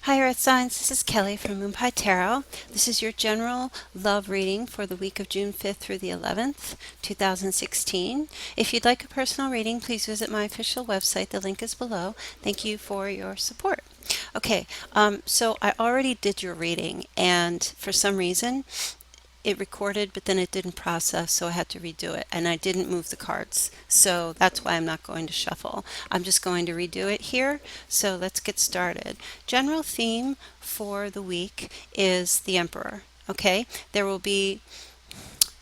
Hi Earth Signs, this is Kelly from Moon Pie Tarot. This is your general love reading for the week of June 5th through the 11th, 2016. If you'd like a personal reading, please visit my official website. The link is below. Thank you for your support. Okay, so I already did your reading, and for some reason, it recorded, but then it didn't process, so I had to redo it. And I didn't move the cards, so that's why I'm not going to shuffle. I'm just going to redo it here. So let's get started. General theme for the week is the Emperor. Okay, there will be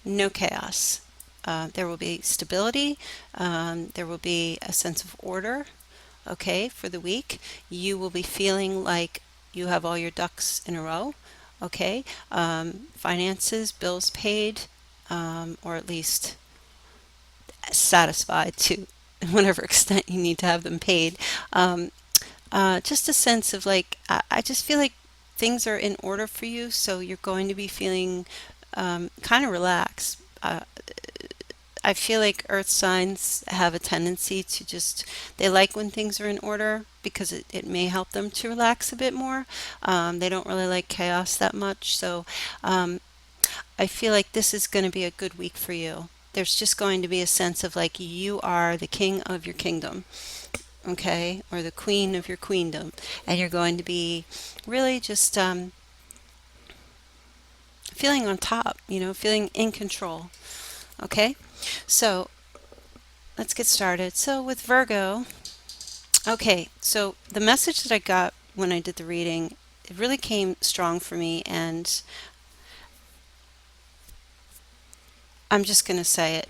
no chaos. There will be stability. There will be a sense of order. Okay, for the week, you will be feeling like you have all your ducks in a row. Okay, finances, bills paid, or at least satisfied to whatever extent you need to have them paid. Just a sense of like, I just feel like things are in order for you, so you're going to be feeling kind of relaxed. I feel like earth signs have a tendency to just, they like when things are in order because it may help them to relax a bit more. They don't really like chaos that much. So I feel like this is going to be a good week for you. There's just going to be a sense of like you are the king of your kingdom, okay, or the queen of your queendom, and you're going to be really just feeling on top, feeling in control, okay? So let's get started. So with Virgo, okay, so the message that I got when I did the reading, it really came strong for me, and I'm just going to say it.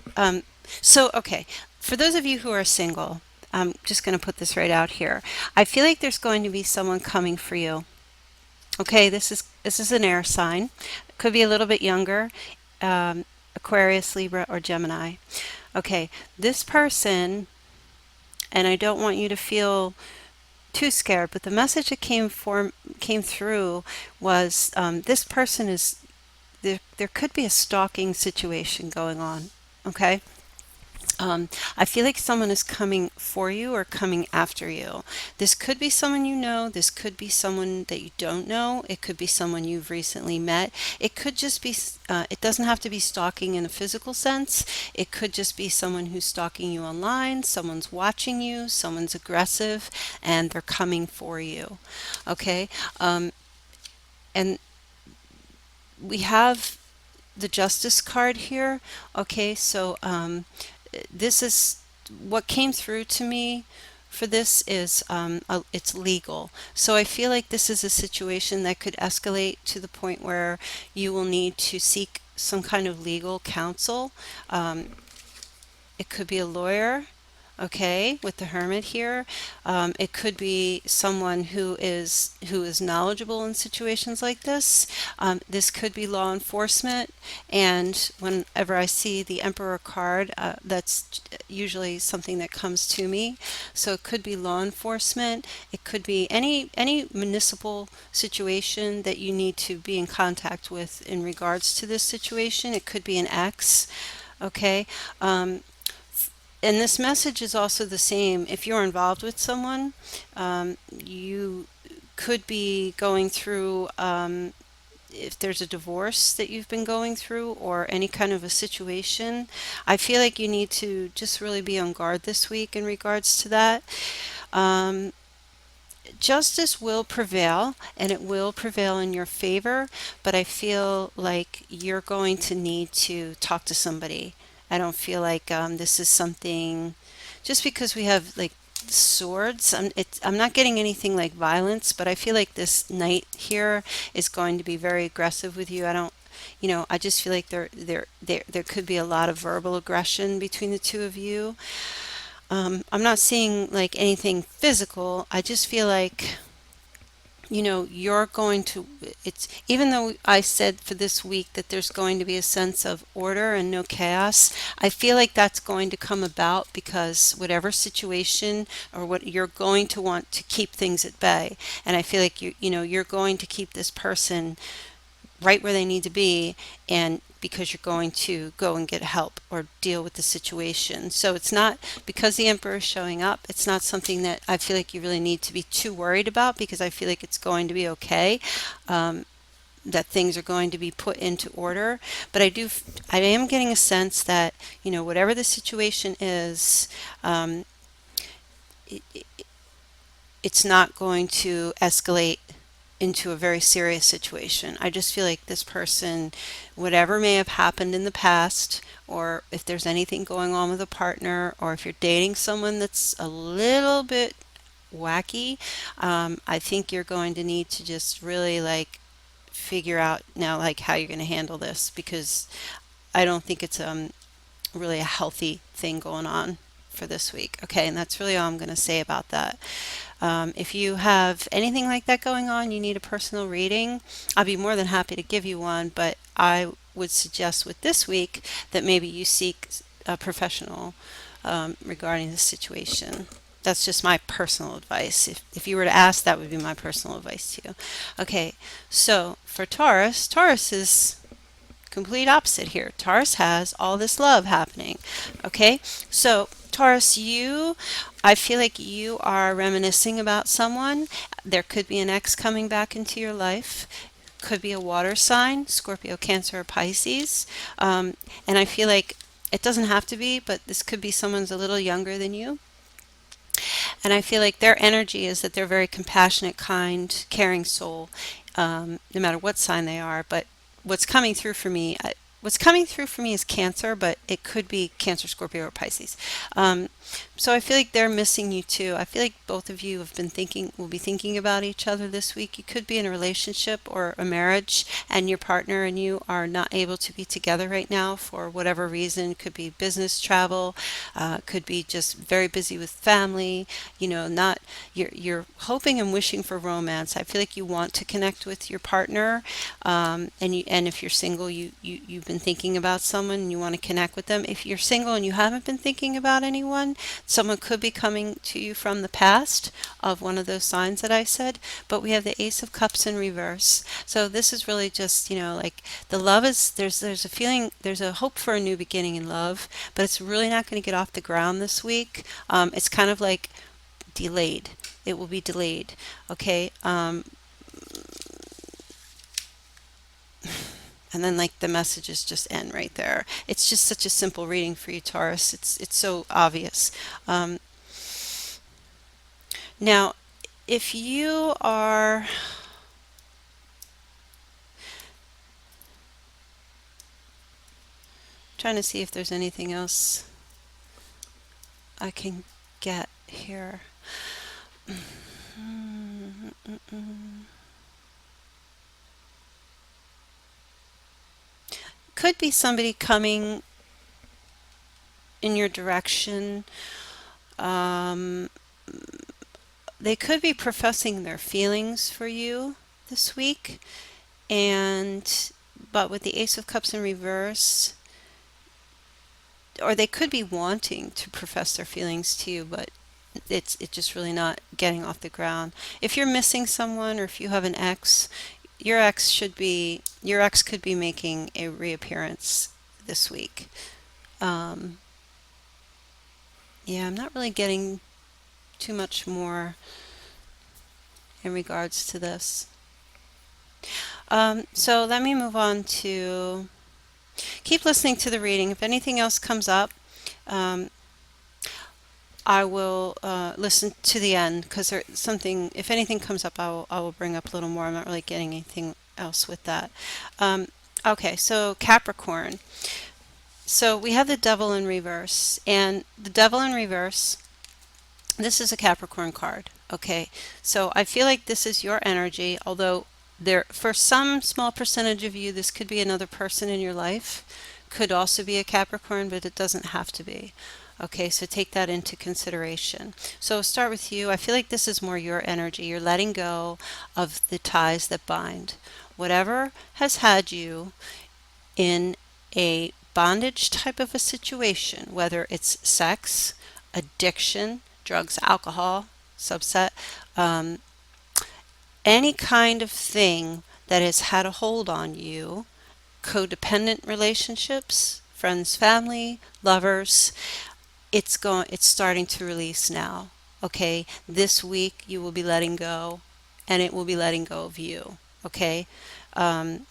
Okay, for those of you who are single, I'm just going to put this right out here. I feel like there's going to be someone coming for you. Okay, this is an air sign. It could be a little bit younger, Aquarius, Libra, or Gemini. Okay, this person, and I don't want you to feel too scared, but the message that came through was this person is there. There could be a stalking situation going on. Okay. I feel like someone is coming for you or coming after you. This could be someone you know. This could be someone that you don't know. It could be someone you've recently met. It could just be, it doesn't have to be stalking in a physical sense. It could just be someone who's stalking you online. Someone's watching you. Someone's aggressive and they're coming for you. Okay. And we have the Justice card here. Okay. So, this is what came through to me for this is it's legal. So I feel like this is a situation that could escalate to the point where you will need to seek some kind of legal counsel. It could be a lawyer, okay, with the Hermit here. It could be someone who is knowledgeable in situations like this. This could be law enforcement, and whenever I see the Emperor card, that's usually something that comes to me. So it could be law enforcement. It could be any municipal situation that you need to be in contact with in regards to this situation. It could be an ex, okay. And this message is also the same if you're involved with someone. You could be going through, if there's a divorce that you've been going through or any kind of a situation. I feel like you need to just really be on guard this week in regards to that. Um, Justice will prevail, and it will prevail in your favor, but I feel like you're going to need to talk to somebody. I don't feel like this is something, just because we have like swords, I'm not getting anything like violence, but I feel like this knight here is going to be very aggressive with you. I don't, I just feel like there could be a lot of verbal aggression between the two of you. I'm not seeing like anything physical. I just feel like, you're going to, it's, even though I said for this week that there's going to be a sense of order and no chaos, I feel like that's going to come about because whatever situation or what you're going to want to keep things at bay. And I feel like you're going to keep this person right where they need to be, and because you're going to go and get help or deal with the situation. So it's not, because the Emperor is showing up, it's not something that I feel like you really need to be too worried about, because I feel like it's going to be okay. That things are going to be put into order. But I am getting a sense that, whatever the situation is, um, it, it's not going to escalate into a very serious situation. I just feel like this person, whatever may have happened in the past, or if there's anything going on with a partner, or if you're dating someone that's a little bit wacky, I think you're going to need to just really like figure out now like how you're going to handle this, because I don't think it's really a healthy thing going on for this week. Okay, and that's really all I'm going to say about that. If you have anything like that going on, you need a personal reading, I'll be more than happy to give you one, but I would suggest with this week that maybe you seek a professional regarding the situation. That's just my personal advice. If you were to ask, that would be my personal advice to you. Okay, so for Taurus, Taurus is complete opposite here. Taurus has all this love happening. Okay, so Taurus, I feel like you are reminiscing about someone. There could be an ex coming back into your life. Could be a water sign, Scorpio, Cancer, or Pisces. And I feel like it doesn't have to be, but this could be someone's a little younger than you. And I feel like their energy is that they're very compassionate, kind, caring soul, no matter what sign they are. But what's coming through for me, what's coming through for me is Cancer, but it could be Cancer, Scorpio, or Pisces. So I feel like they're missing you too. I feel like both of you will be thinking about each other this week. You could be in a relationship or a marriage, and your partner and you are not able to be together right now for whatever reason. Could be business travel, could be just very busy with family. Not you're hoping and wishing for romance. I feel like you want to connect with your partner, and if you're single, you've been thinking about someone and you want to connect with them. If you're single and you haven't been thinking about anyone, someone could be coming to you from the past of one of those signs that I said. But we have the Ace of Cups in reverse. So this is really just, like the love is, there's a feeling, there's a hope for a new beginning in love, but it's really not going to get off the ground this week. It's kind of like delayed. It will be delayed. Okay. And then like the messages just end right there. It's just such a simple reading for you, Taurus. It's so obvious. Now, if you are trying to see if there's anything else I can get here. Could be somebody coming in your direction. They could be professing their feelings for you this week, but with the Ace of Cups in reverse, or they could be wanting to profess their feelings to you, but it's just really not getting off the ground. If you're missing someone, or if you have an ex, your ex could be making a reappearance this week. Yeah, I'm not really getting too much more in regards to this. So let me move on to keep listening to the reading. If anything else comes up, I will listen to the end, because if anything comes up, I will bring up a little more. I'm not really getting anything else with that. Okay, so Capricorn. So we have the Devil in reverse, and the Devil in reverse, this is a Capricorn card. Okay, so I feel like this is your energy, although for some small percentage of you, this could be another person in your life, could also be a Capricorn, but it doesn't have to be. Okay, so take that into consideration. So I'll start with you. I feel like this is more your energy. You're letting go of the ties that bind. Whatever has had you in a bondage type of a situation, whether it's sex, addiction, drugs, alcohol, subset, any kind of thing that has had a hold on you, codependent relationships, friends, family, lovers, it's starting to release now. Okay, this week you will be letting go, and it will be letting go of you. Okay, um,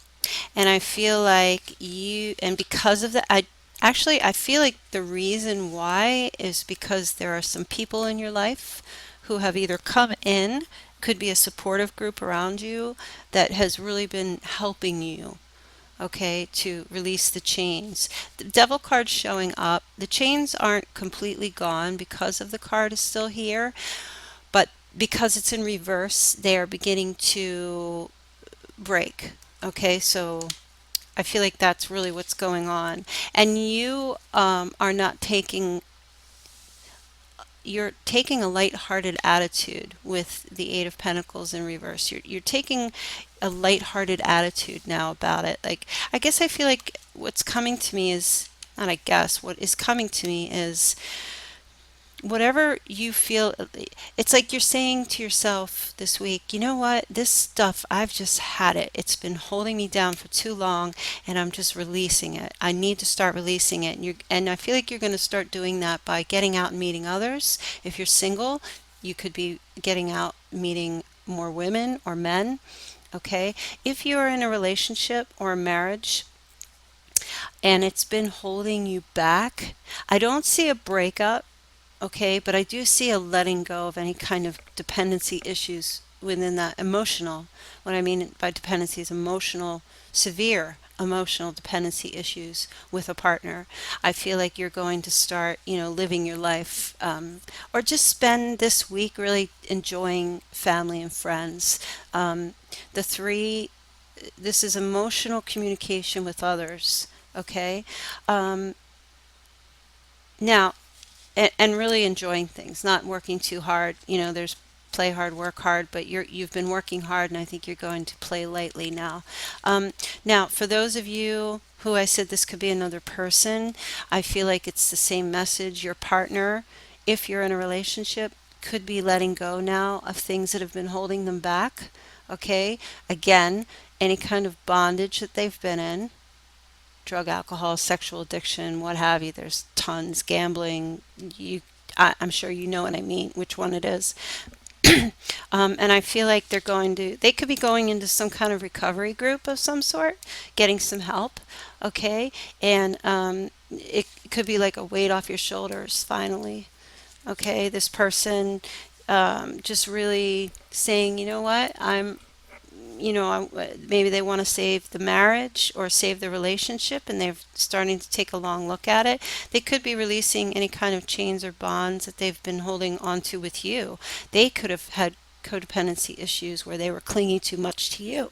and I feel like and because of that, I feel like the reason why is because there are some people in your life who have either come in, could be a supportive group around you that has really been helping you, okay, to release the chains. The devil card's showing up. The chains aren't completely gone because of the card is still here, but because it's in reverse, they are beginning to break. Okay, so I feel like that's really what's going on. And you are not taking, you're taking a lighthearted attitude with the Eight of Pentacles in reverse. You're taking a lighthearted attitude now about it. Like, I guess I feel like what's coming to me is, not I guess, what is coming to me is whatever you feel, it's like you're saying to yourself this week, you know what, this stuff, I've just had it, it's been holding me down for too long, and I'm just releasing it. I need to start releasing it. And I feel like you're going to start doing that by getting out and meeting others. If you're single, you could be getting out, meeting more women or men. Okay, if you're in a relationship or a marriage and it's been holding you back, I don't see a breakup. Okay, but I do see a letting go of any kind of dependency issues within that emotional. What I mean by dependency is emotional, severe emotional dependency issues with a partner. I feel like you're going to start, living your life, or just spend this week really enjoying family and friends. The three, this is emotional communication with others. Okay. Um, Now, and really enjoying things, not working too hard. There's play hard, work hard, but you've been working hard, and I think you're going to play lightly now. Now, for those of you who I said this could be another person, I feel like it's the same message. Your partner, if you're in a relationship, could be letting go now of things that have been holding them back. Okay, again, any kind of bondage that they've been in, drug, alcohol, sexual addiction, what have you. There's tons, gambling. I'm sure you know what I mean, which one it is. And I feel like they could be going into some kind of recovery group of some sort, getting some help, okay? And it could be like a weight off your shoulders, finally, okay? This person just really saying, you know what, maybe they want to save the marriage or save the relationship, and they're starting to take a long look at it. They could be releasing any kind of chains or bonds that they've been holding onto with you. They could have had codependency issues where they were clinging too much to you.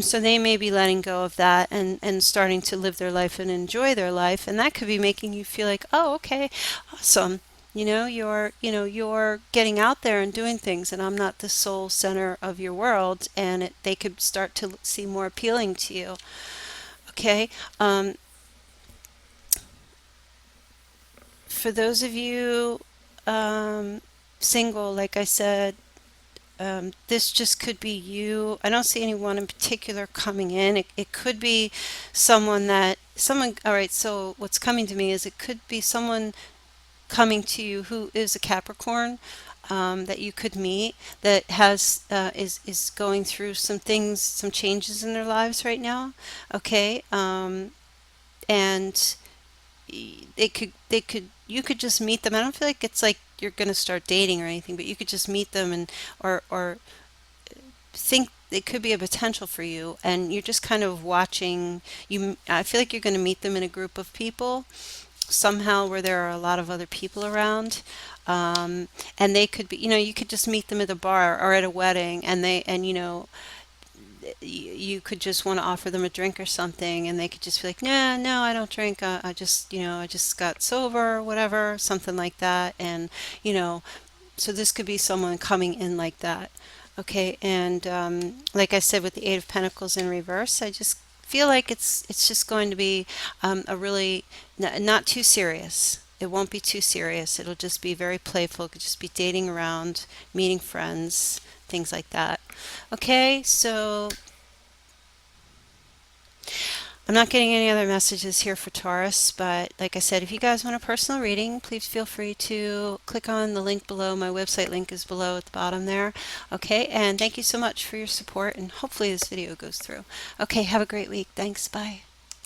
So they may be letting go of that and starting to live their life and enjoy their life. And that could be making you feel like, oh, okay, awesome. You're getting out there and doing things, and I'm not the sole center of your world, and they could start to seem more appealing to you. Okay. For those of you single, like I said, this just could be you. I don't see anyone in particular coming in. It could be all right, so what's coming to me is it could be someone coming to you who is a Capricorn, that you could meet, that is going through some things, some changes in their lives right now. Okay. And you could just meet them. I don't feel like it's like you're going to start dating or anything, but you could just meet them, and or think it could be a potential for you, and you're just kind of watching. I feel like you're going to meet them in a group of people somehow where there are a lot of other people around. And they could be, you could just meet them at a bar or at a wedding, you could just want to offer them a drink or something, and they could just be like, nah, no, I don't drink. I just got sober, or whatever, something like that. And, you know, so this could be someone coming in like that. Okay. And like I said, with the Eight of Pentacles in reverse, I just feel like it's just going to be a really not too serious. It won't be too serious. It'll just be very playful. It could just be dating around, meeting friends, things like that. Okay, so I'm not getting any other messages here for Taurus, but like I said, if you guys want a personal reading, please feel free to click on the link below. My website link is below at the bottom there. Okay, and thank you so much for your support, and hopefully this video goes through. Okay, have a great week. Thanks. Bye.